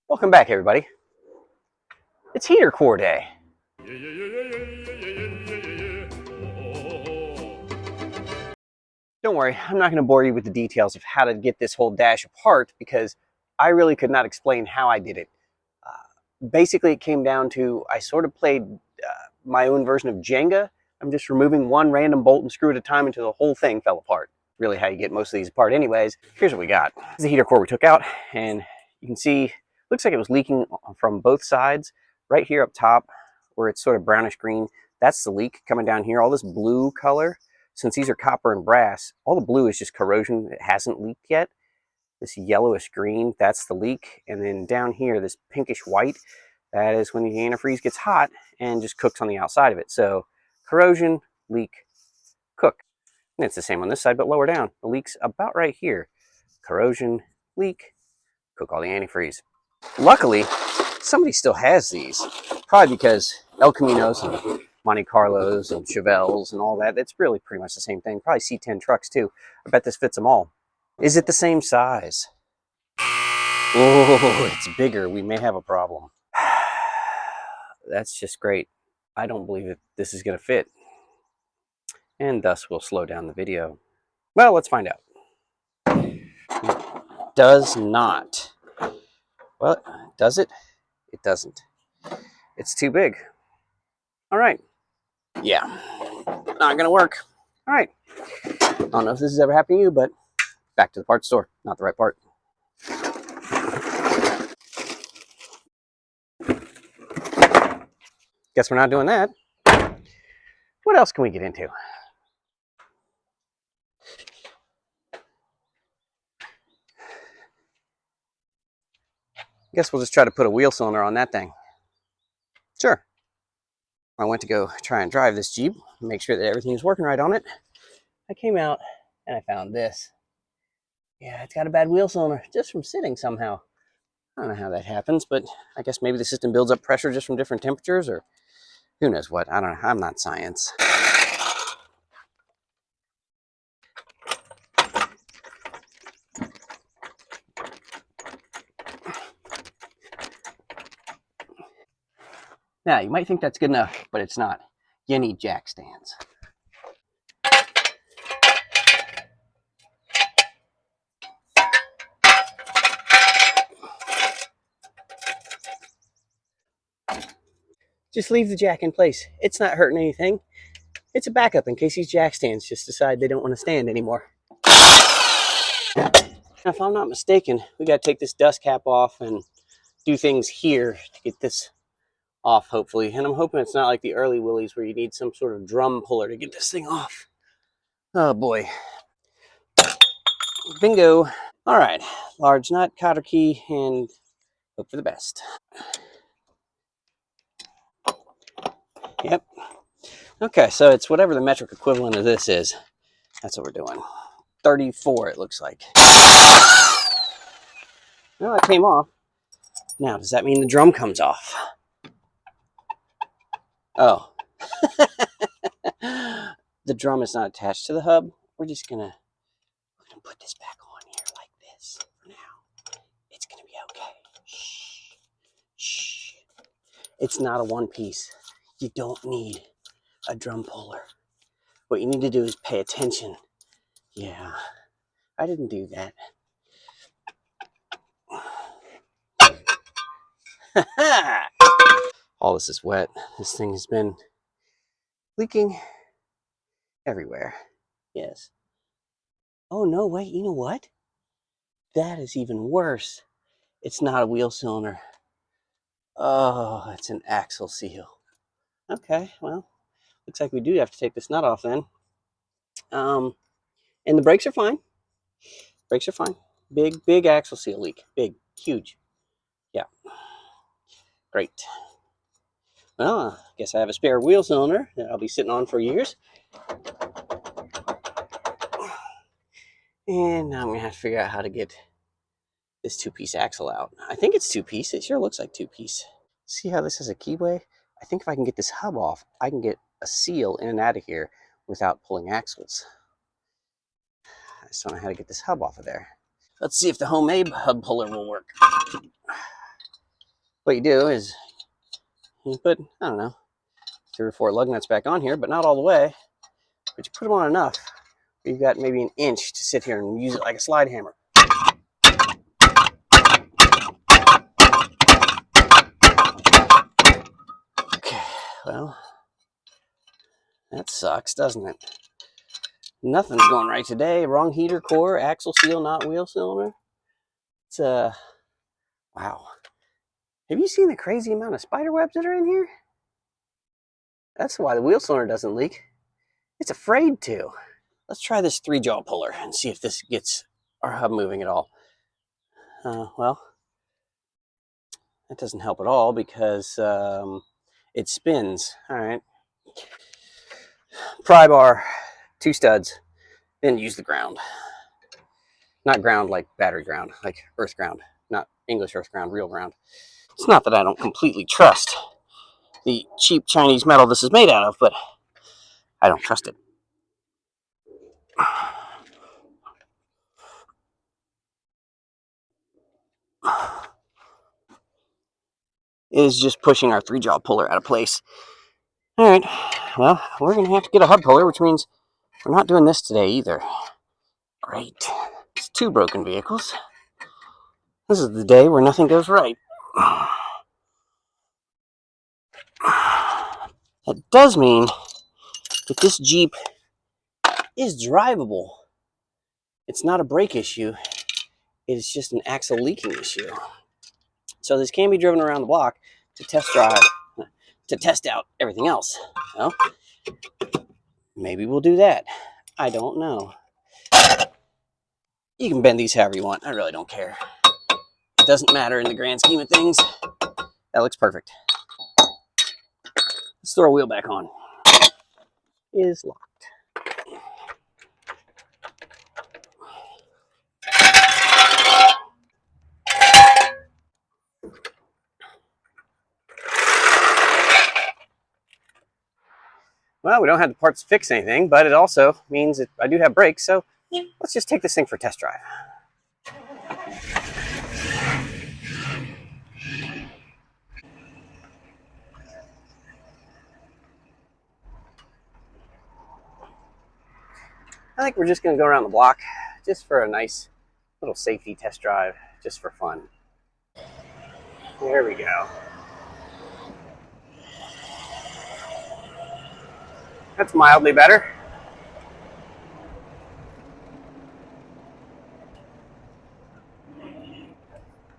Welcome back, everybody. It's heater core day. Don't worry, I'm not going to bore you with the details of how to get this whole dash apart because I really could not explain how I did it. Basically, it came down to I sort of played my own version of Jenga. I'm just removing one random bolt and screw at a time until the whole thing fell apart. Really how you get most of these apart anyways. Here's what we got. This is the heater core we took out, and you can see, looks like it was leaking from both sides. Right here up top, where it's sort of brownish green, that's the leak coming down here. All this blue color, since these are copper and brass, all the blue is just corrosion. It hasn't leaked yet. This yellowish green, that's the leak. And then down here, this pinkish white, that is when the antifreeze gets hot and just cooks on the outside of it. So corrosion, leak, cook. And it's the same on this side, but lower down. The leak's about right here. Corrosion, leak, cook all the antifreeze. Luckily, somebody still has these. Probably because El Caminos and Monte Carlos and Chevelles and all that, it's really pretty much the same thing. Probably C10 trucks too. I bet this fits them all. Is it the same size? Oh, it's bigger. We may have a problem. That's just great. I don't believe that this is going to fit. And thus we'll slow down the video. Well, let's find out. It does not. Well, does it? It doesn't. It's too big. All right. Yeah. Not going to work. All right. I don't know if this has ever happened to you, but back to the parts store. Not the right part. Guess we're not doing that. What else can we get into? Guess we'll just try to put a wheel cylinder on that thing. Sure. I went to go try and drive this Jeep, make sure that everything's working right on it. I came out and I found this. Yeah, it's got a bad wheel cylinder just from sitting somehow. I don't know how that happens, but I guess maybe the system builds up pressure just from different temperatures, or who knows what. I don't know. I'm not science. Now, you might think that's good enough, but it's not. You need jack stands. Just leave the jack in place. It's not hurting anything. It's a backup in case these jack stands just decide they don't want to stand anymore. Now, if I'm not mistaken, we got to take this dust cap off and do things here to get this off, hopefully. And I'm hoping it's not like the early Willies where you need some sort of drum puller to get this thing off. Oh boy. Bingo. All right, large nut, cotter key, and hope for the best. Yep. Okay, so it's whatever the metric equivalent of this is. That's what we're doing. 34, it looks like. Well, that came off. Now, does that mean the drum comes off? Oh. The drum is not attached to the hub. We're gonna put this back on here like this for now. It's gonna be okay. Shh. Shh. It's not a one piece. You don't need a drum puller. What you need to do is pay attention. Yeah, I didn't do that. All this is wet. This thing has been leaking everywhere. Yes. Oh no, wait, you know what? That is even worse. It's not a wheel cylinder. Oh, it's an axle seal. Okay, well, looks like we do have to take this nut off then. And the brakes are fine. Brakes are fine. Big axle seal leak. Big, huge. Yeah. Great. Well, I guess I have a spare wheel cylinder that I'll be sitting on for years. And now I'm going to have to figure out how to get this two-piece axle out. I think it's two-piece. It sure looks like two-piece. See how this has a keyway? I think if I can get this hub off, I can get a seal in and out of here without pulling axles. I just don't know how to get this hub off of there. Let's see if the homemade hub puller will work. what you do is you put, I don't know, 3 or 4 lug nuts back on here, but not all the way. But you put them on enough. You've got maybe an inch to sit here and use it like a slide hammer. Okay, well, that sucks, doesn't it? Nothing's going right today. Wrong heater core, axle seal, not wheel cylinder. It's wow. Have you seen the crazy amount of spider webs that are in here? That's why the wheel cylinder doesn't leak. It's afraid to. Let's try this 3-jaw puller and see if this gets our hub moving at all. Well, that doesn't help at all because it spins. All right. Pry bar, 2 studs, then use the ground. Not ground like battery ground, like earth ground. Not English earth ground, real ground. It's not that I don't completely trust the cheap Chinese metal this is made out of, but I don't trust it. It is just pushing our 3-jaw puller out of place. All right, well, we're going to have to get a hub puller, which means we're not doing this today either. Great. It's 2 broken vehicles. This is the day where nothing goes right. That does mean that this Jeep is drivable. It's not a brake issue. It is just an axle leaking issue. So this can be driven around the block to test drive, to test out everything else. Well, maybe we'll do that. I don't know. You can bend these however you want. I really don't care. It doesn't matter in the grand scheme of things. That looks perfect. Let's throw a wheel back on. Is locked. Well, we don't have the parts to fix anything, but it also means that I do have brakes, so let's just take this thing for a test drive. I think we're just going to go around the block just for a nice little safety test drive, just for fun. There we go. That's mildly better.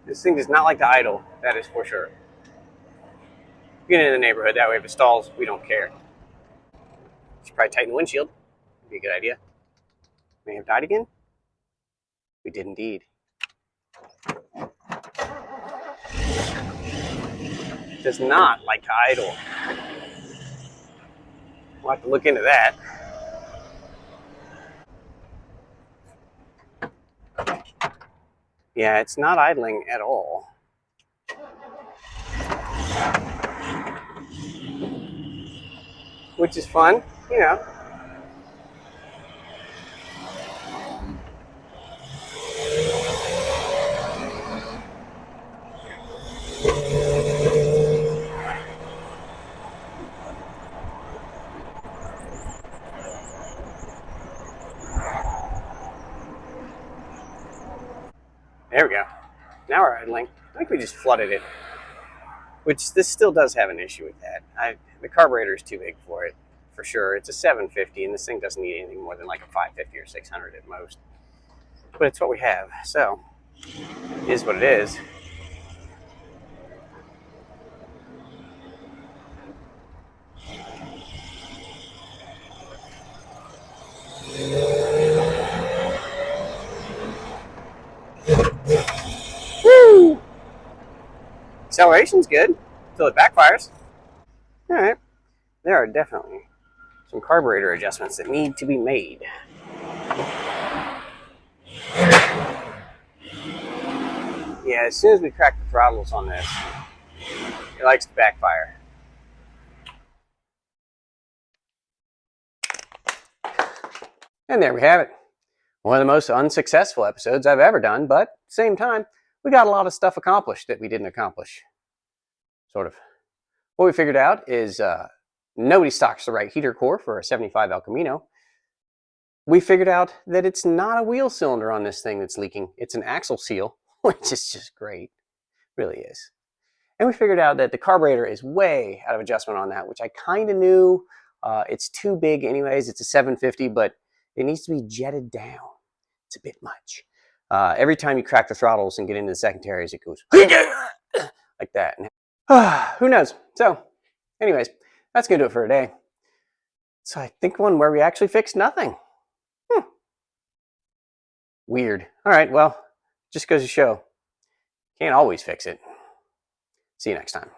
This thing does not like to idle, that is for sure. Get in the neighborhood, that way if it stalls, we don't care. Should probably tighten the windshield. Would be a good idea. May have died again? We did indeed. Does not like to idle. We'll have to look into that. Yeah, it's not idling at all. Which is fun, you know. There we go. Now we're idling. I think we just flooded it. Which this still does have an issue with that. The carburetor is too big for it, for sure. It's a 750, and this thing doesn't need anything more than like a 550 or 600 at most. But it's what we have, so it is what it is. Woo! Acceleration's good until it backfires. All right, there are definitely some carburetor adjustments that need to be made. Yeah, as soon as we crack the throttles on this, it likes to backfire. And there we have it. One of the most unsuccessful episodes I've ever done, but at the same time, we got a lot of stuff accomplished that we didn't accomplish. sort of. What we figured out is nobody stocks the right heater core for a 75 El Camino. We figured out that it's not a wheel cylinder on this thing that's leaking. It's an axle seal, which is just great. It really is. And we figured out that the carburetor is way out of adjustment on that, which I kind of knew. It's too big anyways. It's a 750, but it needs to be jetted down. It's a bit much. Every time you crack the throttles and get into the secondaries, it goes like that. Who knows? So, anyways, that's going to do it for today. So I think one where we actually fixed nothing. Weird. All right, well, just goes to show, can't always fix it. See you next time.